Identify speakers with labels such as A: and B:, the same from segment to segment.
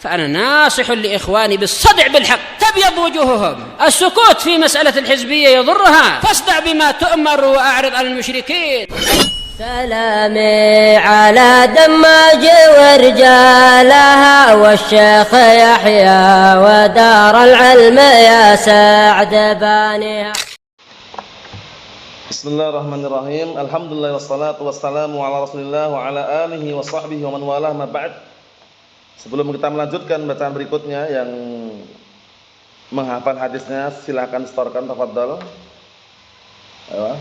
A: فأنا ناصح لإخواني بالصدع بالحق تبيض وجوههم. السكوت في مسألة الحزبية يضرها، فاصدع بما تؤمر وأعرض عن المشركين.
B: سلامي على دماج ورجالها والشيخ يحيى ودار العلم يا سعد بانيها.
C: Bismillahirrahmanirrahim. Alhamdulillah wassalatu wassalamu ala Rasulillah wa ala alihi wa sahbihi wa man walah ma ba'd. Sebelum kita melanjutkan bacaan berikutnya yang menghafal hadisnya, silakan setorkan, tafadhal. Ayo.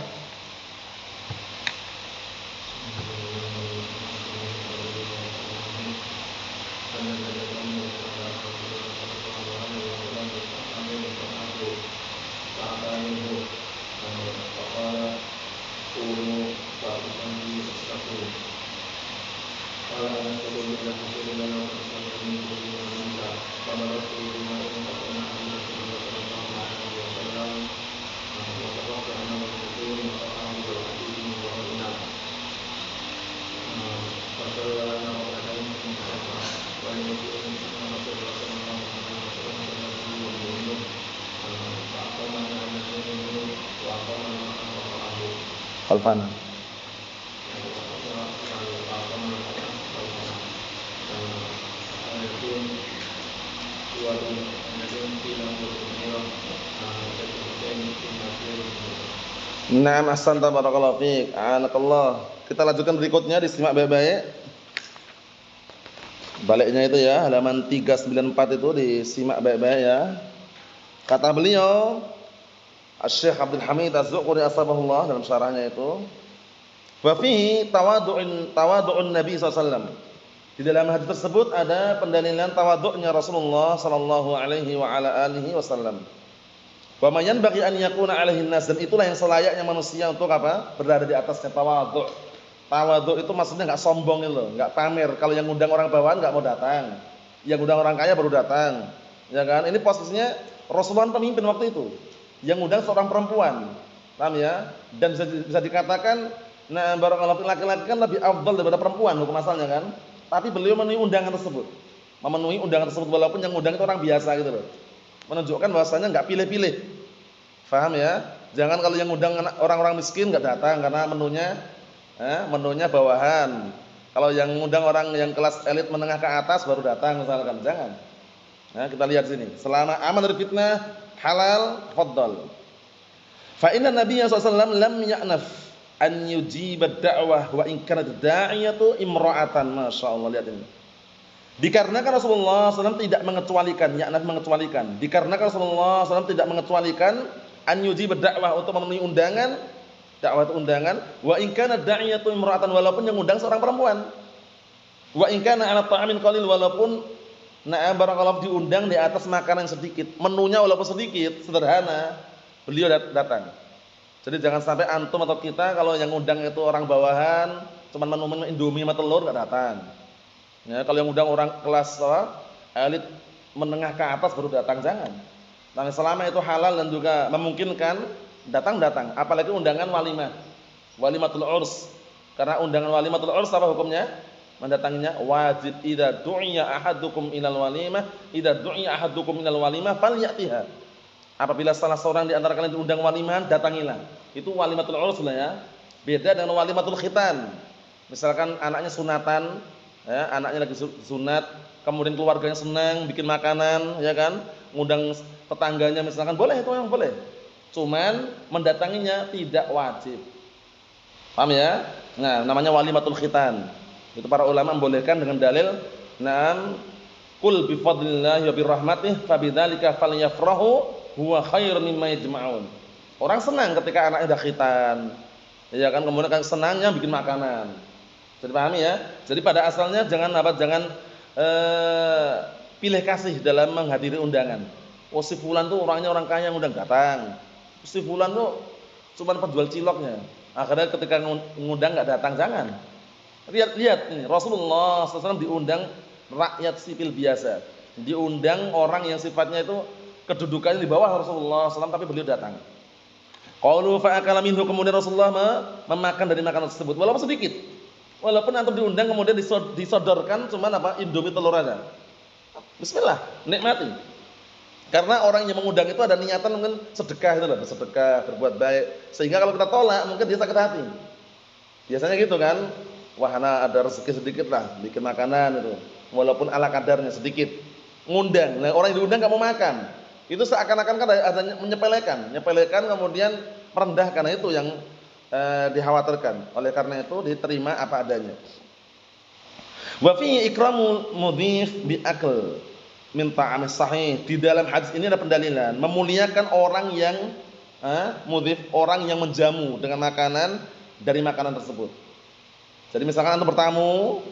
C: Alfana. Naam, ahsanta, barakallahu fiik. Anakallah. Kita lanjutkan berikutnya, disimak baik-baik. Baliknya itu ya, halaman 394 itu disimak baik-baik ya. Kata beliau, Asy-Syaikh Abdul Hamid Az-Zuquri asbahullah dalam syarahnya itu, wa fihi tawadhu'un Nabi sallallahu alaihi wasallam. Di dalam hadis tersebut ada pendalilan tawadhu'nya Rasulullah sallallahu alaihi wa ala alihi wasallam. Wa man yanbaghi an yakuna alaihi nas, dan itulah yang selayaknya manusia untuk apa? Berada di atasnya tawadhu'. Tawadhu' itu maksudnya enggak sombong itu loh, enggak pamer. Kalau yang ngundang orang bawahan enggak mau datang. Yang ngundang orang kaya baru datang. Ya kan? Ini posisinya Rasulullah pemimpin waktu itu. Yang ngundang seorang perempuan. Paham ya? Dan bisa dikatakan nah barangkali laki-laki kan lebih afdal daripada perempuan hukum asalnya kan? Tapi beliau memenuhi undangan tersebut. Memenuhi undangan tersebut walaupun yang ngundang itu orang biasa gitu loh. Menunjukkan bahwasanya enggak pilih-pilih. Paham ya? Jangan kalau yang ngundang orang-orang miskin enggak datang karena menunya bawahan. Kalau yang ngundang orang yang kelas elit menengah ke atas baru datang misalkan. Jangan. Nah, kita lihat sini. Selama aman dari fitnah, halal, faddal. Fa inna Nabiyya sallallahu alaihi wasallam lam ya'naf an yujiba da'wah wa in kanat da'iyatu imra'atan. Masyaallah, lihat ini. Dikarenakan Rasulullah SAW tidak mengecualikan, ya'naf mengecualikan. Dikarenakan Rasulullah SAW tidak mengecualikan an yujiba da'wah untuk memenuhi undangan, dakwah itu undangan, wa in kanat da'iyatu imra'atan, walaupun yang undang seorang perempuan. Wa in kana 'ala ta'amin qalil, walaupun barakallahu diundang di atas makanan sedikit, menunya walaupun sedikit, sederhana, beliau datang. Jadi jangan sampai antum atau kita kalau yang undang itu orang bawahan, cuman menu Indomie sama telur enggak datang. Ya, kalau yang undang orang kelas elit menengah ke atas baru datang, jangan. Nah, selama itu halal dan juga memungkinkan, datang. Apalagi undangan walimah, walimatul urs. Karena undangan walimatul urs apa hukumnya? Mendatanginya wajib. Idza du'iya ahadukum ilal walimah, falyatiha. Apabila salah seorang di antara kalian diundang walimahan, datangilah. Itu walimatul urs lah ya. Beda dengan walimatul khitan. Misalkan anaknya sunatan, ya, anaknya lagi sunat, kemudian keluarganya senang bikin makanan, ya kan? Ngundang tetangganya misalkan, boleh itu yang boleh. Cuman mendatanginya tidak wajib. Paham ya? Nah, namanya walimatul khitan. Itu para ulama membolehkan dengan dalil, "Na'am, qul bi fadlillahi wa bi rahmatihi fabidzalika falyafrahu huwa khairun mimma yajma'un." Orang senang ketika anaknya dah khitan. Ya kan, kemudian kan senangnya bikin makanan. Jadi pahami ya? Jadi pada asalnya jangan pilih kasih dalam menghadiri undangan. Oh, si fulan tuh orangnya orang kaya yang undang datang. Si fulan tuh cuma penjual ciloknya. Akhirnya ketika ngundang enggak datang, jangan. Lihat ini, Rasulullah SAW diundang rakyat sipil biasa. Diundang orang yang sifatnya itu kedudukannya di bawah Rasulullah SAW, tapi beliau datang. Qalu fa'akala minhu, kemudian Rasulullah memakan dari makanan tersebut walaupun sedikit. Walaupun antum diundang kemudian disodorkan cuman Indomie telur aja. Bismillah, nikmati. Karena orang yang mengundang itu ada niatan mungkin sedekah itu loh, bersedekah, berbuat baik. Sehingga kalau kita tolak mungkin dia sakit hati. Biasanya gitu kan. Wah, ana ada rezeki sedikit lah, bikin makanan itu. Walaupun ala kadarnya sedikit. Ngundang. Nah, orang yang diundang enggak mau makan. Itu seakan-akan kan ada menyepelekan kemudian merendahkan. Nah, itu yang dikhawatirkan. Oleh karena itu diterima apa adanya. Wa fi ikramul mudhif bi akl min ta'amis sahih. Di dalam hadis ini ada pendalilan memuliakan orang yang mudhif, orang yang menjamu dengan makanan dari makanan tersebut. Jadi misalkan antum bertamu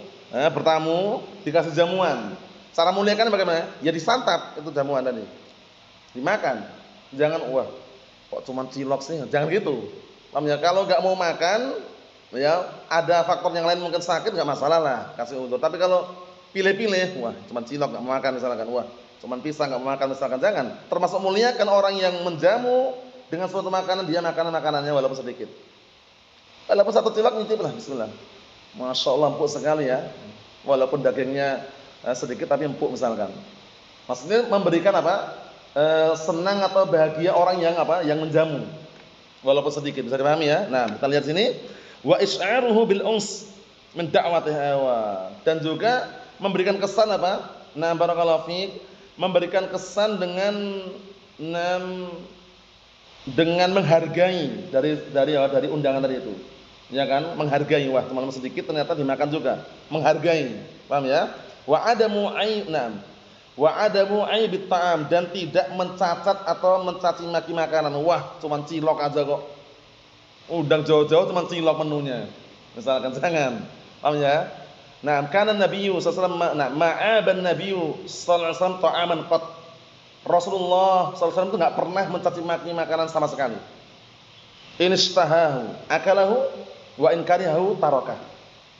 C: dikasih jamuan. Cara muliakan bagaimana? Ya disantap itu jamuan tadi. Dimakan. Jangan wah, kok cuma cilok sih? Jangan gitu. Paham ya? Kalau enggak mau makan, ya ada faktor yang lain mungkin sakit enggak masalah lah, kasih uzur. Tapi kalau pilih-pilih, wah cuma cilok enggak mau makan misalkan, wah cuma pisang enggak mau makan misalkan, jangan. Termasuk muliakan orang yang menjamu dengan suatu makanan, dia makanannya walaupun sedikit. Walaupun satu cilok nyicip lah, bismillah. Masya Allah empuk sekali ya. Walaupun dagingnya sedikit tapi empuk misalkan. Maksudnya memberikan apa? Senang atau bahagia orang yang menjamu. Walaupun sedikit, bisa dipahami ya. Nah, kita lihat sini, wa isy'aruhu bil uns min da'wati hawa, dan juga memberikan kesan apa? Nah, barakallahu fiik, memberikan kesan dengan menghargai dari undangan tadi itu. Ya kan? Menghargai, wah teman-teman sedikit ternyata dimakan juga. Menghargai. Paham ya? Wa adamu aibit ta'am, dan tidak mencacat atau mencaci maki makanan. Wah, cuman cilok aja kok. Undang jauh-jauh cuman cilok menunya. Misalkan jangan. Paham ya? Nah, kana Nabiyyu sallallahu alaihi wasallam ma'aban Nabiyyu sallallahu alaihi wasallam ta'aman qat. Rasulullah sallallahu alaihi wasallam itu enggak pernah mencaci maki makanan sama sekali. Inistahahu akalahu wa in karihahu tarakah.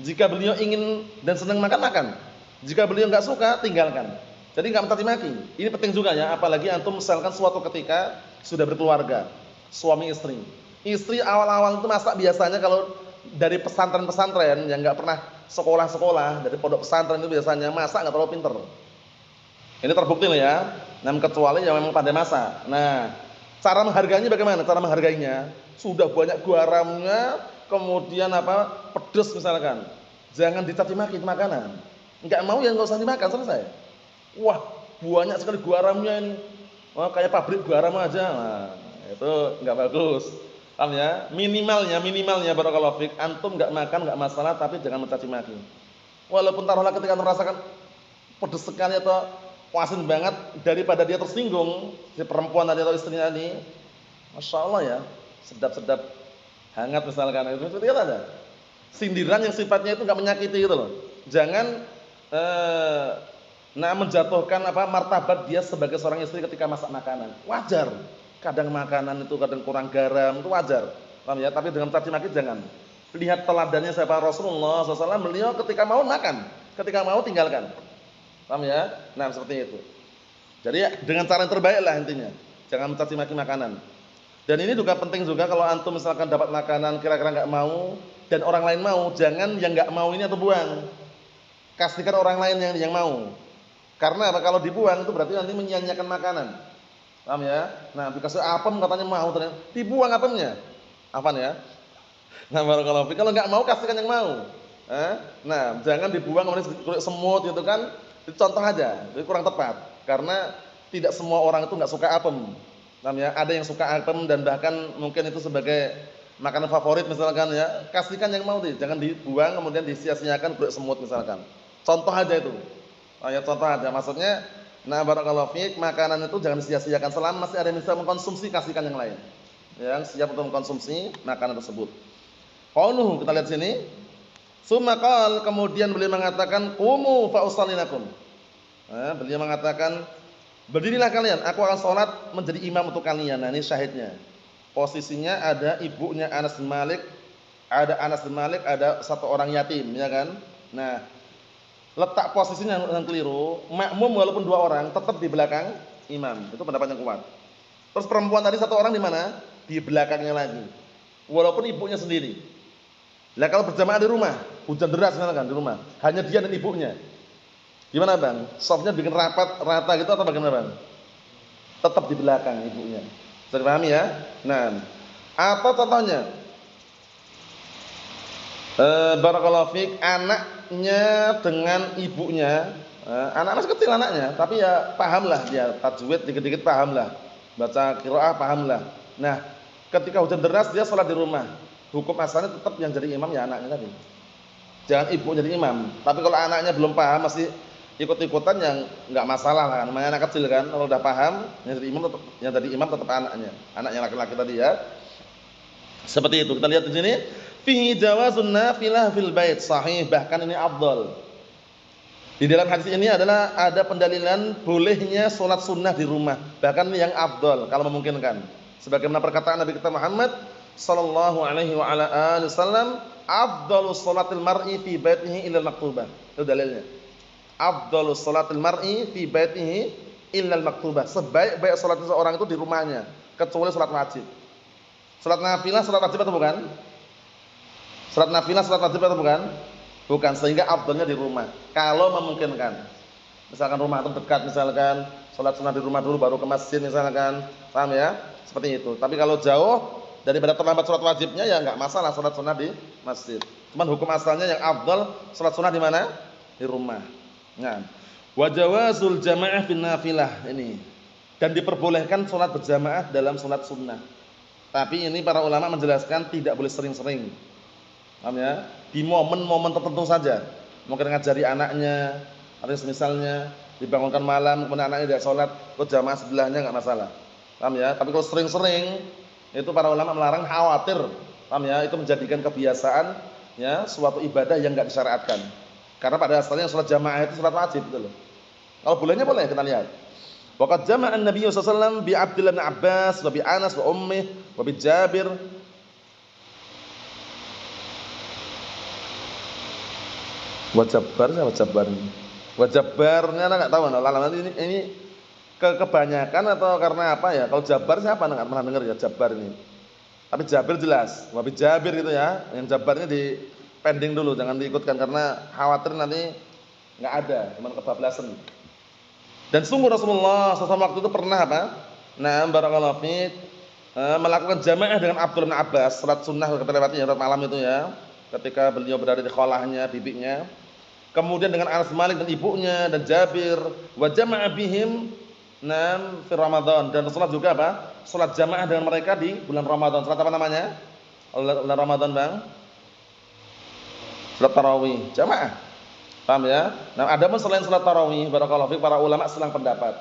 C: Jika beliau ingin dan senang makan. Jika beliau enggak suka, tinggalkan. Jadi enggak mencaci maki. Ini penting juga ya, apalagi antum misalkan suatu ketika sudah berkeluarga, suami istri. Istri awal-awal itu masak biasanya kalau dari pesantren-pesantren yang enggak pernah sekolah-sekolah, dari pondok pesantren itu biasanya masak enggak terlalu pinter. Ini terbukti loh ya. Nah, kecuali yang memang pandai masak. Nah, cara menghargainya bagaimana? Cara menghargainya sudah banyak garamnya, kemudian pedes misalkan. Jangan dicaci maki makanan. Enggak mau ya enggak usah dimakan, selesai. Wah, banyak sekali garamnya ini. Wah, kayak pabrik garam aja. Nah, itu enggak bagus. Paham ya? Minimalnya barakallahu fiik, antum enggak makan enggak masalah, tapi jangan mencaci maki. Walaupun taruhlah ketika merasakan pedes sekali atau asin banget, daripada dia tersinggung, si perempuan tadi atau istrinya ini, Masya Allah ya, sedap-sedap hangat misalkan, itu kan ada sindiran yang sifatnya itu enggak menyakiti gitu loh. Jangan menjatuhkan martabat dia sebagai seorang istri ketika masak makanan. Wajar. Kadang makanan itu kadang kurang garam, itu wajar. Paham ya? Tapi dengan caci maki jangan. Lihat teladannya siapa Rasulullah SAW, beliau ketika mau makan, ketika mau tinggalkan. Paham ya? Nah, seperti itu. Jadi dengan cara yang terbaik lah intinya. Jangan mencaci maki makanan. Dan ini juga penting juga kalau antum misalkan dapat makanan kira-kira enggak mau dan orang lain mau, jangan yang enggak mau ini atau buang. Kasihkan orang lain yang mau. Karena kalau dibuang itu berarti nanti menyia-nyiakan makanan. Paham ya? Nah, dikasih apem katanya mau, ternyata dibuang apemnya. Apaan ya? Nah, barakallahu fiik. Kalau enggak mau kasihkan yang mau. Nah, jangan dibuang kemudian kulit semut gitu kan. Itu contoh aja, itu kurang tepat. Karena tidak semua orang itu enggak suka apem. Paham ya? Ada yang suka apem dan bahkan mungkin itu sebagai makanan favorit misalkan ya. Kasihkan yang mau deh, jangan dibuang kemudian disia-siakan kulit semut misalkan. Contoh aja itu. Contoh aja, maksudnya barakallahu fiik, makanan itu jangan disia-siakan, selama masih ada yang bisa mengkonsumsi, kasihkan yang lain. Yang siap untuk mengkonsumsi makanan tersebut. Qauluhu, kita lihat sini. Tsumma qala, kemudian beliau mengatakan, "Qumu fa usalli lakum." Beliau mengatakan, "Berdirilah kalian, aku akan salat menjadi imam untuk kalian." Nah, ini syahidnya. Posisinya ada ibunya Anas bin Malik, ada satu orang yatim, ya kan? Nah, letak posisinya yang keliru, makmum walaupun dua orang tetap di belakang imam. Itu pendapat yang kuat. Terus perempuan tadi satu orang di mana? Di belakangnya lagi. Walaupun ibunya sendiri. Lah kalau berjamaah di rumah, hujan deras misalkan di rumah, hanya dia dan ibunya. Gimana Bang? Softnya bikin rapat, rata gitu atau bagaimana Bang? Tetap di belakang ibunya. Bisa dipahami ya? Nah, atau contohnya barakallahu fiik, anaknya dengan ibunya, anak masih kecil anaknya, tapi ya pahamlah dia tajwid dikit-dikit pahamlah, baca qiraah pahamlah. Nah, ketika hujan deras dia sholat di rumah, hukum asalnya tetap yang jadi imam ya anaknya tadi. Jangan ibu jadi imam. Tapi kalau anaknya belum paham masih ikut-ikutan yang enggak masalah lah, namanya anak kecil kan. Kalau udah paham yang jadi imam tetap anaknya laki-laki tadi ya. Seperti itu. Kita lihat di sini, fi jawazun nafilah fil bait, sahih, bahkan ini afdal. Di dalam hadis ini adalah ada pendalilan bolehnya salat sunnah di rumah, bahkan yang afdal kalau memungkinkan. Sebagaimana perkataan Nabi kita Muhammad sallallahu alaihi wa ala alihi wasallam, afdalus salatil mar'i fi baitihi illa al-maktubah. Itu dalilnya. Afdalus salatil mar'i fi baitihi illa al-maktubah. Sebaik-baik salat seseorang itu di rumahnya, kecuali salat wajib. Salat nafilah salat wajib atau bukan? Salat nafilah salat wajib atau bukan? Bukan, sehingga afdalnya di rumah kalau memungkinkan. Misalkan rumah itu dekat, misalkan salat sunah di rumah dulu baru ke masjid misalkan. Paham ya? Seperti itu. Tapi kalau jauh daripada terlambat salat wajibnya ya enggak masalah salat sunah di masjid. Cuman hukum asalnya yang afdal salat sunah di mana? Di rumah. Nah, wa jawazul jamaah fin nafilah ini. Dan diperbolehkan salat berjamaah dalam salat sunnah. Tapi ini para ulama menjelaskan tidak boleh sering-sering. Paham ya? Di momen-momen tertentu saja. Mungkin ngajari anaknya, atau misalnya dibangunkan malam kemudian anaknya tidak sholat, ikut jamaah sebelahnya enggak masalah. Paham ya? Tapi kalau sering-sering itu para ulama melarang, khawatir. Paham ya? Itu menjadikan kebiasaan ya, suatu ibadah yang enggak disyariatkan. Karena pada asalnya salat jamaah itu salat wajib gitu loh. Kalau bolehnya boleh, kita lihat. Waqad jama'a an-nabiy sallallahu alaihi wasallam bi Abdullah bin Abbas wa bi Anas wa ummi wa bi Jabir. Wajabarnya anak enggak tahu ini kebanyakan atau karena apa ya? Kalau Jabar siapa enggak pernah dengar ya Jabar ini. Tapi Jabir jelas, wabi Jabir gitu ya. Yang Jabar ini di pending dulu, jangan diikutkan karena khawatir nanti enggak ada, cuma kebablasan. Dan sungguh Rasulullah SAW waktu itu pernah apa? Nah, barakallahu fiik, melakukan jamaah dengan Abdullah bin Abbas, salat sunnah kita lewati ya, salat malam itu ya. Ketika beliau berada di kholahnya, bibinya. Kemudian dengan Anas Malik dan ibunya dan Jabir, wa jama'a bihim fi Ramadan, dan salat juga apa? Salat jamaah dengan mereka di bulan Ramadan. Salat apa namanya? Bulan Ramadan, Bang. Salat tarawih, jamaah. Paham ya? Nah, adapun selain salat tarawih, barakallahu fiik, para ulama selang pendapat.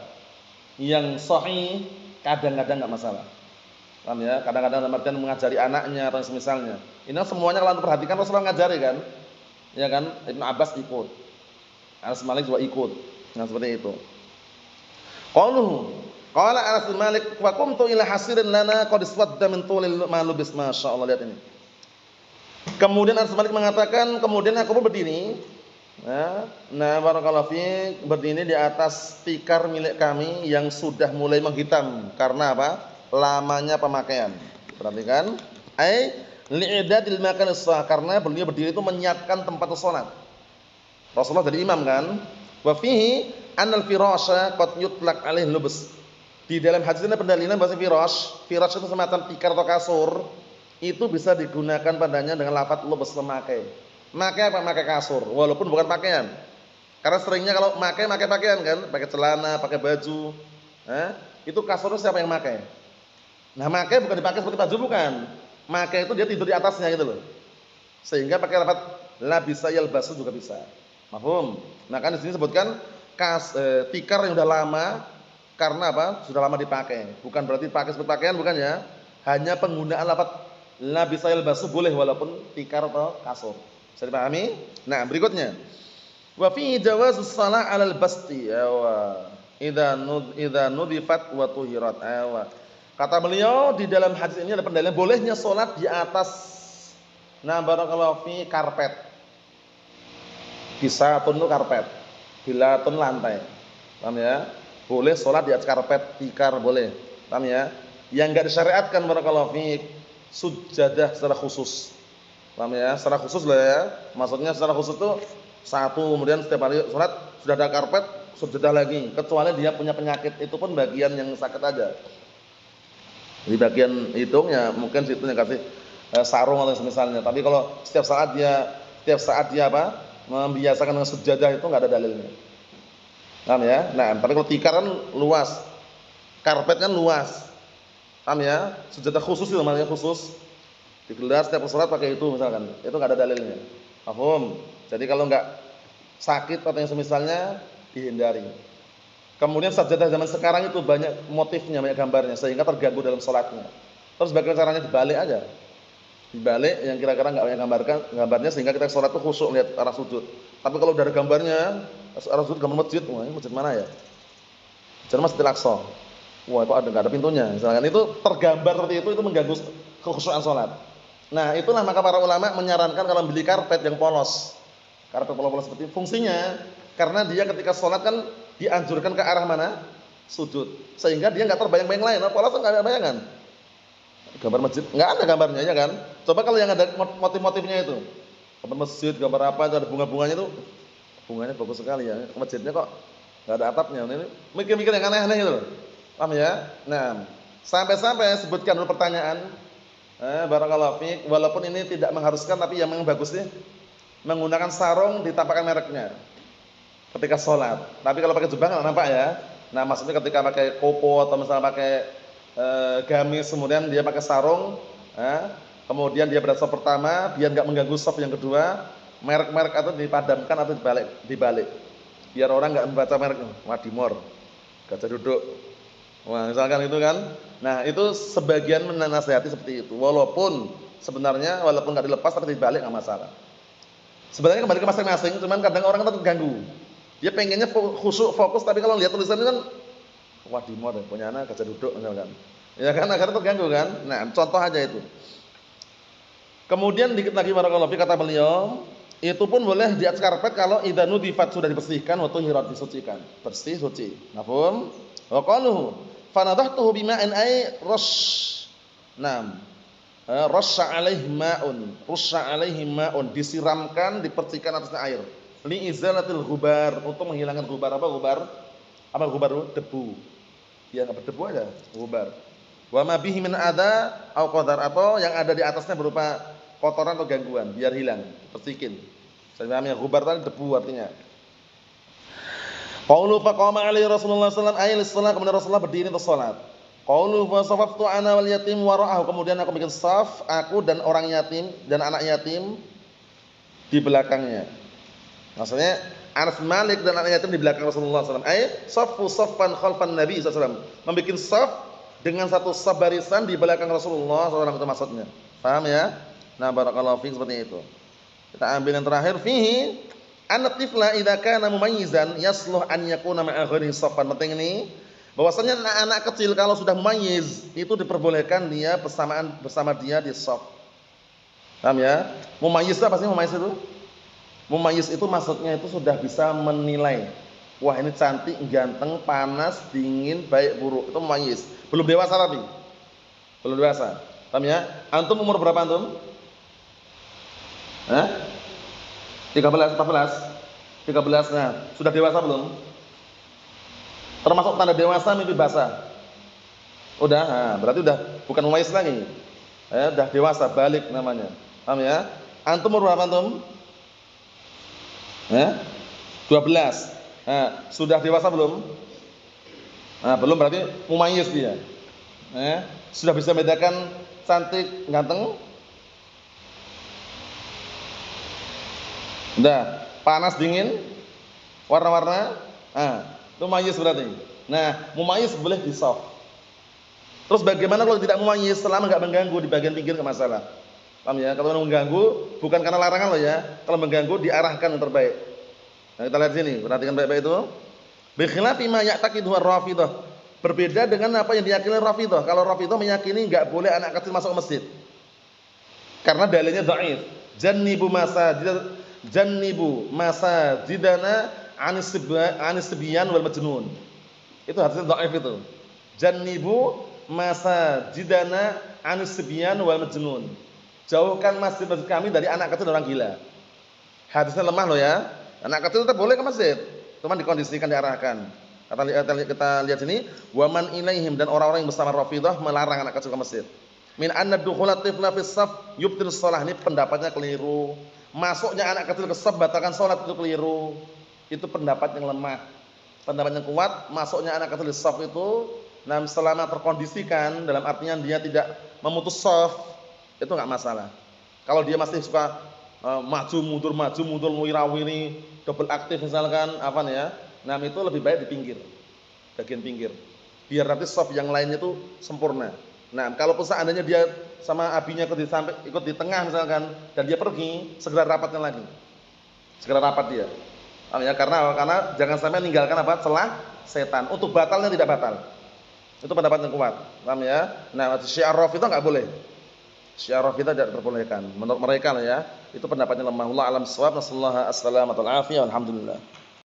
C: Yang sahih kadang-kadang enggak masalah. Paham ya? Kadang-kadang dalam artian mengajari anaknya atau semisalnya. Ini semuanya kalau Anda perhatikan Rasulullah ngajari kan? Ya kan? Ibnu Abbas ikut. Anas Malik juga ikut. Nah, seperti itu. Qala Anas bin Malik wa qumtu ila hasirin lana qad iswadda min tulil malubis, masyaallah, lihat ini. Kemudian Anas bin Malik mengatakan, kemudian aku pun berdiri. Nah, barakallahu fiik, berdiri di atas tikar milik kami yang sudah mulai menghitam karena apa? Lamanya pemakaian. Perhatikan, li'idadil makan as-salah, karena beliau berdiri itu menyiapkan tempat salat. Rasulullah jadi imam kan? Wa fihi annal firasha qad yutlaq alaihi lubs. Di dalam hadis ini pendalilan bahasa firash itu semacam tikar atau kasur, itu bisa digunakan padanya dengan lafaz lubs, memakai. Makai apa? Makai kasur, walaupun bukan pakaian. Karena seringnya kalau makai pakaian kan, pakai celana, pakai baju. Itu kasurnya siapa yang makai? Nah, makai bukan dipakai seperti baju, bukan. Makai itu dia tidur di atasnya gitu loh. Sehingga pakai lafaz labisa yalbasu juga bisa. Mafhum? Nah, kan di sini sebutkan tikar yang sudah lama karena apa? Sudah lama dipakai. Bukan berarti pakai seperti pakaian, bukan ya. Hanya penggunaan lafaz labisa yalbasu boleh walaupun tikar atau kasur. Bisa dipahami? Nah, berikutnya. Wa fi jawazus shalah 'alal basti. Idza nudifat wa tuhirat. Kata beliau di dalam hadis ini ada pendalilan bolehnya salat di atas barakallahu fi karpet. Bisatun itu karpet, bilatun lantai. Paham ya? Boleh salat di atas karpet, tikar boleh. Paham ya? Yang enggak disyariatkan barakallahu fi sujadah secara khusus. Paham ya? Secara khusus lah ya. Maksudnya secara khusus itu satu, kemudian setiap hari salat sudah ada karpet, sujudah lagi. Kecuali dia punya penyakit, itu pun bagian yang sakit aja. Di bagian hidungnya mungkin situ yang kasih sarung atau semisalnya. Tapi kalau setiap saat dia apa? Membiasakan dengan sujadah itu enggak ada dalilnya. Paham ya? Nah, tapi kalau tikar kan luas. Karpet kan luas. Paham ya? Sujadah khusus itu namanya khusus. Digelar setiap salat pakai itu misalkan. Itu enggak ada dalilnya. Paham? Jadi kalau enggak sakit atau yang semisalnya dihindari. Kemudian sajadah zaman sekarang itu banyak motifnya, banyak gambarnya sehingga terganggu dalam salatnya. Terus bagaimana caranya? Dibalik aja. Dibalik yang kira-kira enggak banyak gambarnya sehingga kita salat itu khusyuk lihat arah sujud. Tapi kalau udah ada gambarnya, arah sujud gambar masjid, wah ini masjid mana ya? Jangan Masjidil Aqsa. Wah, kok enggak ada pintunya. Misalkan itu tergambar seperti itu mengganggu kekhusyukan salat. Nah, itulah maka para ulama menyarankan kalau beli karpet yang polos. Karpet polos seperti itu fungsinya karena dia ketika salat kan dianjurkan ke arah mana? Sujud. Sehingga dia enggak terbayang-bayang lain. Polos enggak ada bayangan. Gambar masjid enggak ada gambarnya ya kan? Coba kalau yang ada motif-motifnya itu. Gambar masjid, gambar apa, ada bunga-bunganya itu. Bunganya bagus sekali ya. Masjidnya kok enggak ada atapnya. Ini mikir-mikir yang aneh-aneh gitu loh. Paham ya? Nah, sampai-sampai sebutkan dulu pertanyaan. Barakallahu fiik, walaupun ini tidak mengharuskan tapi yang bagus nih menggunakan sarung ditampakkan mereknya ketika sholat. Tapi kalau pakai jubah nggak nampak ya. Nah, maksudnya ketika pakai koko atau misalnya pakai gamis kemudian dia pakai sarung, kemudian dia pada saf pertama biar nggak mengganggu saf yang kedua, merek-merek atau dipadamkan atau dibalik. Biar orang nggak membaca merek Wadimor, Gajah Duduk. Wah, misalkan itu kan. Nah, itu sebagian menasihati seperti itu. Walaupun sebenarnya nggak dilepas tapi dibalik nggak masalah. Sebenarnya kembali ke masing-masing, cuman kadang orang kan terganggu. Dia pengennya khusyuk fokus tapi kalau lihat tulisannya kan Wadimor punya anak Gajah Duduk misalkan. Ya kan akhirnya terganggu kan. Nah, contoh aja itu. Kemudian dikit lagi barakallahu fi kata beliau, itu pun boleh di atas karpet kalau idza nudifat sudah dibersihkan wa tuhirat disucikan. Bersih suci. Mafhum? Wa qaluhu fanadahtuhu bima'in ay rash. Naam. Rasya alaihi ma'un. Rusya alaihi ma'un, disiramkan, dipercikan atasnya air. Li izalatil ghubar, untuk menghilangkan ghubar. Apa ghubar? Apa ghubar? Debu. Ya enggak berdebu aja, ghubar. Wa ma bihi min adza au qadar, atau yang ada di atasnya berupa kotoran atau gangguan, biar hilang, percikin. Saya paham ya, ghubar tadi debu artinya. Qaulu faqama alaihi Rasulullah sallallahu alaihi wasallam, kemudian Rasulullah berdiri untuk salat. Qaulu fa safaftu ana wal yatim wara'ahu, kemudian aku bikin saf, aku dan orang yatim dan anak yatim di belakangnya. Maksudnya Anas Malik dan anak yatim di belakang Rasulullah sallallahu alaihi wasallam. Saffu saffan khalfan Nabi sallallahu alaihi wasallam. Membikin saf dengan satu saf barisan di belakang Rasulullah sallallahu alaihi wasallam, itu maksudnya. Paham ya? Nah, barakallahu fiik, seperti itu. Kita ambil yang terakhir, fihi an-tifla idza kana mumayyizan yasluh an yakuna ma'a ghairihi saffan. Penting ini bahwasanya anak-anak kecil kalau sudah mumayyiz itu diperbolehkan dia bersama dia di shaf. Paham ya? Mumayyiz itu apa sih mumayyiz itu? Mumayyiz itu maksudnya itu sudah bisa menilai. Wah, ini cantik, ganteng, panas, dingin, baik, buruk. Itu mumayyiz. Belum dewasa tapi. Belum dewasa. Paham ya? Antum umur berapa antum? 13, 14. 13. Nah, sudah dewasa belum? Termasuk tanda dewasa mimpi basah. Udah, nah, berarti udah bukan mumayyiz lagi. Udah dewasa, balik namanya. Paham ya? Antum umur berapa antum? 12. Nah, sudah dewasa belum? Nah, belum, berarti mumayyiz dia. Sudah bisa membedakan cantik, ganteng? Udah, panas, dingin, warna-warna? Itu mumayyiz berarti. Nah, mumayyiz boleh di shaf. Terus bagaimana kalau tidak mumayyiz selama enggak mengganggu di bagian pinggir, enggak masalah. Paham ya? Kalau mengganggu bukan karena larangan loh ya. Kalau mengganggu diarahkan yang terbaik. Nah, kita lihat sini, perhatikan baik-baik itu. Bi khilafi ma ya'taqidu ar-Rafidhah. Berbeda dengan apa yang diyakini Rafidhah. Kalau Rafidhah meyakini enggak boleh anak kecil masuk ke masjid. Karena dalilnya dhaif. Jannibu masajidana anis sibyan wal majnun. Itu hadisnya dhaif itu. Jannibu masajidana anis sibyan wal majnun. Jauhkan masjid kami dari anak kecil dan orang gila. Hadisnya lemah loh ya. Anak kecil tetap boleh ke masjid. Cuma dikondisikan, diarahkan. Kita lihat sini, wa man ilaihim, dan orang-orang yang bersama Rafidhah melarang anak kecil ke masjid. Min anna dukhulat tifla fis shaf yubtil shalah, ini pendapatnya keliru. Masuknya anak kecil ke shaf batalkan salat, itu keliru. Itu pendapat yang lemah. Pendapat yang kuat, masuknya anak kecil di shaf itu selama terkondisikan, dalam artian dia tidak memutus shaf, itu enggak masalah. Kalau dia masih suka maju mundur wirawiri, double aktif misalkan, apa nih ya? Nah, itu lebih baik di pinggir. Bagian pinggir. Biar nanti shaf yang lainnya itu sempurna. Nah, kalau seandainya dia sama abinya ikut di tengah misalkan, dan dia pergi, segera rapatnya lagi. Segera rapat dia. Ya, karena jangan sampai meninggalkan apa? Celah setan. Untuk batalnya tidak batal. Itu pendapat yang kuat. Paham ya? Nah, Syiah Rafidhah enggak boleh. Syiah Rafidhah tidak diperbolehkan. Menurut mereka lah ya, itu pendapatnya lemah. Wallahu a'lam bissawab. Nasallahu as-salamata wal afiyah. Alhamdulillah.